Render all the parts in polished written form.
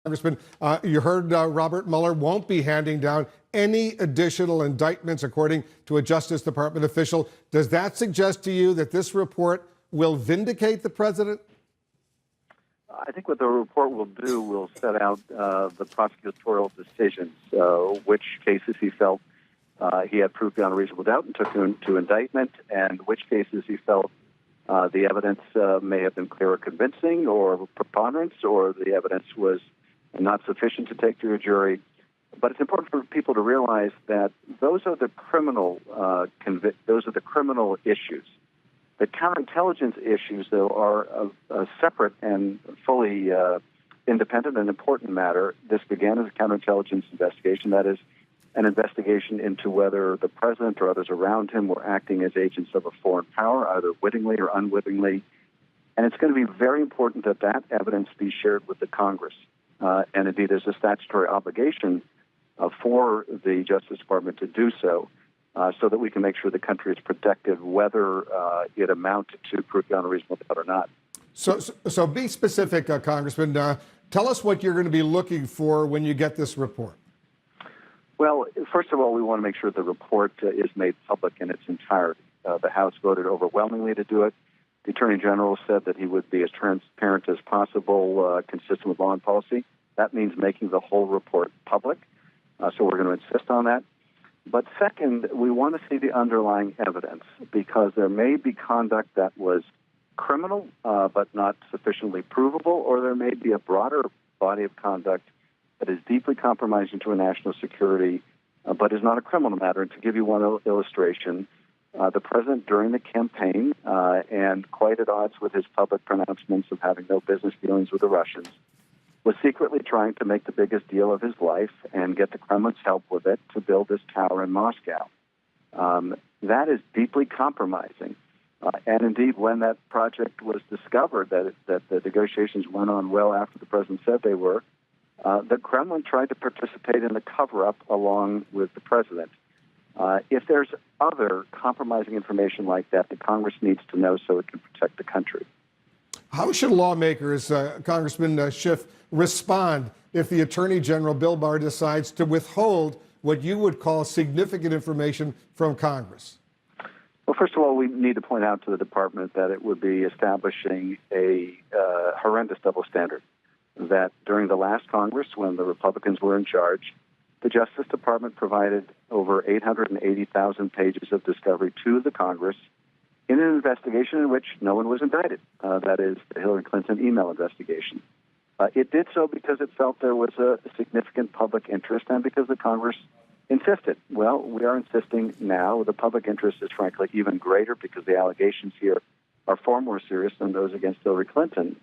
Congressman, you heard Robert Mueller won't be handing down any additional indictments, according to a Justice Department official. Does that suggest to you that this report will vindicate the president? I think what the report will do will set out the prosecutorial decisions, which cases he felt he had proof beyond a reasonable doubt and took to indictment, and which cases he felt the evidence may have been clear or convincing or preponderance, or the evidence was not sufficient to take to a jury. But it's important for people to realize that those are the criminal issues. The counterintelligence issues, though, are a separate and fully independent and important matter. This began as a counterintelligence investigation, that is, an investigation into whether the president or others around him were acting as agents of a foreign power, either wittingly or unwittingly. And it's going to be very important that that evidence be shared with the Congress. And indeed, there's a statutory obligation for the Justice Department to do so, so that we can make sure the country is protected, whether it amounted to proof beyond a reasonable doubt or not. So be specific, Congressman. Tell us what you're going to be looking for when you get this report. Well, first of all, we want to make sure the report is made public in its entirety. The House voted overwhelmingly to do it. The Attorney General said that he would be as transparent as possible, consistent with law and policy. That means making the whole report public, so we're going to insist on that. But second, we want to see the underlying evidence, because there may be conduct that was criminal but not sufficiently provable, or there may be a broader body of conduct that is deeply compromising to our national security but is not a criminal matter. And to give you one illustration, the president during the campaign, and quite at odds with his public pronouncements of having no business dealings with the Russians, was secretly trying to make the biggest deal of his life and get the Kremlin's help with it to build this tower in Moscow. That is deeply compromising. And indeed, when that project was discovered, that the negotiations went on well after the president said they were, the Kremlin tried to participate in the cover-up along with the president. If there's other compromising information like that, the Congress needs to know so it can protect the country. How should lawmakers, Congressman Schiff, respond if the Attorney General, Bill Barr, decides to withhold what you would call significant information from Congress? Well, first of all, we need to point out to the department that it would be establishing a horrendous double standard, that during the last Congress, when the Republicans were in charge, the Justice Department provided over 880,000 pages of discovery to the Congress in an investigation in which no one was indicted. That is, the Hillary Clinton email investigation. It did so because it felt there was a significant public interest and because the Congress insisted. Well, we are insisting now. The public interest is, frankly, even greater because the allegations here are far more serious than those against Hillary Clinton.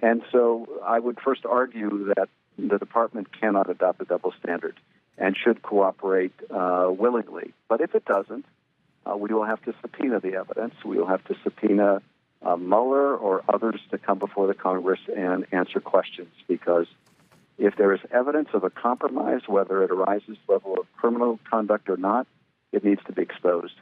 And so I would first argue that the department cannot adopt a double standard and should cooperate willingly. But if it doesn't, we will have to subpoena the evidence. We will have to subpoena Mueller or others to come before the Congress and answer questions, because if there is evidence of a compromise, whether it arises to the level of criminal conduct or not, it needs to be exposed.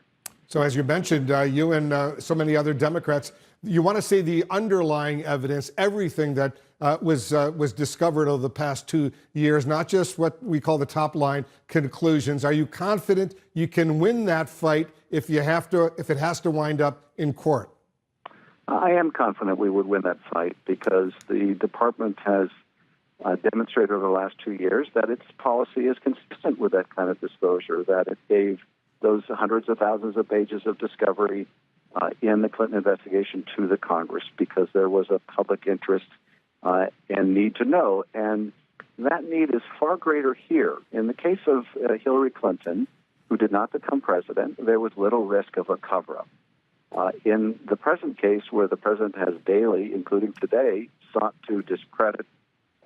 So as you mentioned, you and so many other Democrats, you want to see the underlying evidence, everything that was discovered over the past 2 years, not just what we call the top line conclusions. Are you confident you can win that fight if it has to wind up in court? I am confident we would win that fight, because the department has demonstrated over the last 2 years that its policy is consistent with that kind of disclosure, that it gave those hundreds of thousands of pages of discovery in the Clinton investigation to the Congress because there was a public interest and need to know. And that need is far greater here. In the case of Hillary Clinton, who did not become president, there was little risk of a cover-up. In the present case, where the president has daily, including today, sought to discredit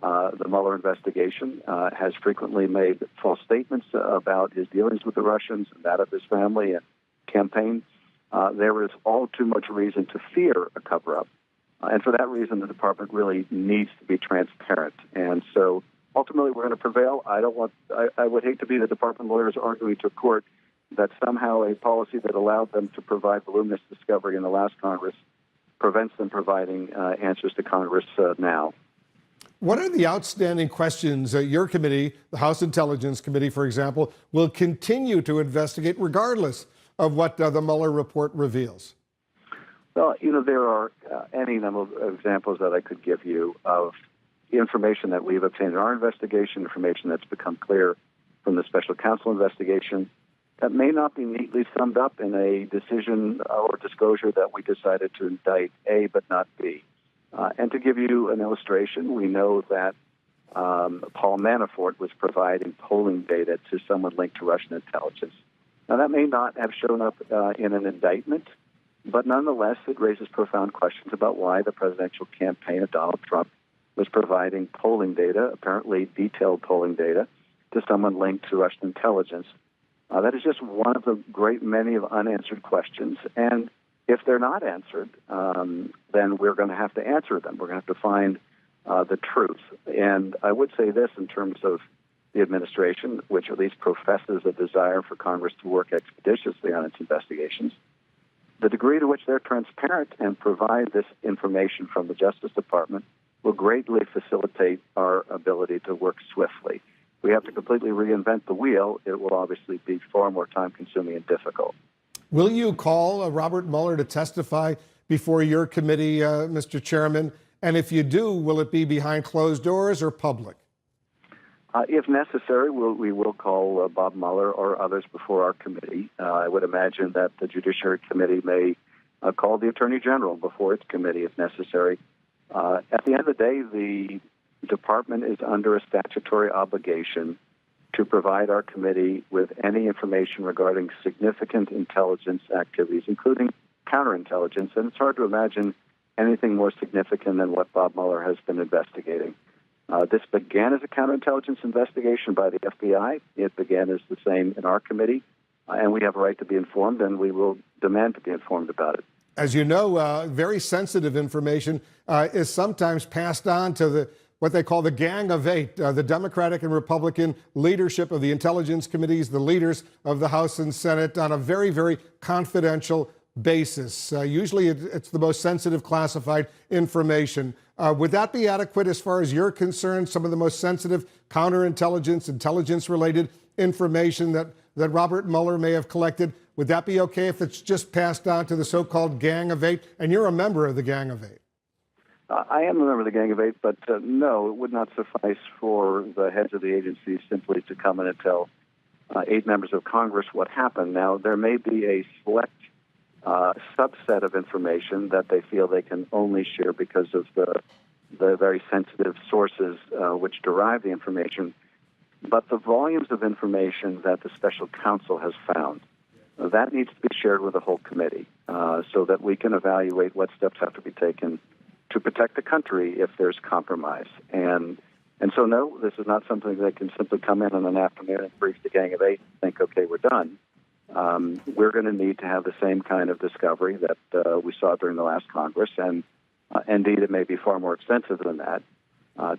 the Mueller investigation, has frequently made false statements about his dealings with the Russians and that of his family and campaign, there is all too much reason to fear a cover-up. And for that reason, the department really needs to be transparent. And so ultimately we're going to prevail. I would hate to be the department lawyers arguing to court that somehow a policy that allowed them to provide voluminous discovery in the last Congress prevents them providing answers to Congress now. What are the outstanding questions that your committee, the House Intelligence Committee, for example, will continue to investigate regardless of what the Mueller report reveals? Well, there are any number of examples that I could give you of information that we've obtained in our investigation, information that's become clear from the special counsel investigation that may not be neatly summed up in a decision or disclosure that we decided to indict A but not B. And to give you an illustration, we know that Paul Manafort was providing polling data to someone linked to Russian intelligence. Now, that may not have shown up in an indictment, but nonetheless, it raises profound questions about why the presidential campaign of Donald Trump was providing polling data, apparently detailed polling data, to someone linked to Russian intelligence. That is just one of the great many of unanswered questions, and if they're not answered, then we're going to have to answer them. We're going to have to find the truth. And I would say this in terms of the administration, which at least professes a desire for Congress to work expeditiously on its investigations, the degree to which they're transparent and provide this information from the Justice Department will greatly facilitate our ability to work swiftly. If we have to completely reinvent the wheel, it will obviously be far more time-consuming and difficult. Will you call Robert Mueller to testify before your committee, Mr. Chairman? And if you do, will it be behind closed doors or public? If necessary, we will call Bob Mueller or others before our committee. I would imagine that the Judiciary Committee may call the Attorney General before its committee if necessary. At the end of the day, the Department is under a statutory obligation to provide our committee with any information regarding significant intelligence activities, including counterintelligence. And it's hard to imagine anything more significant than what Bob Mueller has been investigating. This began as a counterintelligence investigation by the FBI. It began as the same in our committee, and we have a right to be informed, and we will demand to be informed about it. As you know, very sensitive information is sometimes passed on to what they call the Gang of Eight, the Democratic and Republican leadership of the intelligence committees, the leaders of the House and Senate, on a very, very confidential basis. Usually it's the most sensitive classified information. Would that be adequate as far as you're concerned, some of the most sensitive counterintelligence, intelligence-related information that Robert Mueller may have collected? Would that be okay if it's just passed on to the so-called Gang of Eight? And you're a member of the Gang of Eight. I am a member of the Gang of Eight, but no, it would not suffice for the heads of the agencies simply to come in and tell 8 members of Congress what happened. Now, there may be a select subset of information that they feel they can only share because of the very sensitive sources which derive the information. But the volumes of information that the special counsel has found, that needs to be shared with the whole committee so that we can evaluate what steps have to be taken to protect the country if there's compromise. And so, no, this is not something that can simply come in on an afternoon and brief the Gang of Eight and think, okay, we're done. We're going to need to have the same kind of discovery that we saw during the last Congress, and indeed it may be far more extensive than that,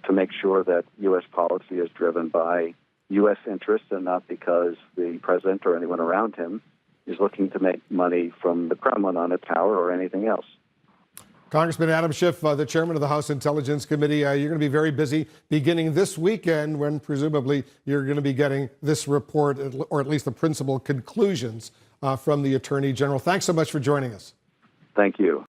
to make sure that U.S. policy is driven by U.S. interests and not because the president or anyone around him is looking to make money from the Kremlin on a tower or anything else. Congressman Adam Schiff, the chairman of the House Intelligence Committee, you're going to be very busy beginning this weekend when presumably you're going to be getting this report, or at least the principal conclusions from the Attorney General. Thanks so much for joining us. Thank you.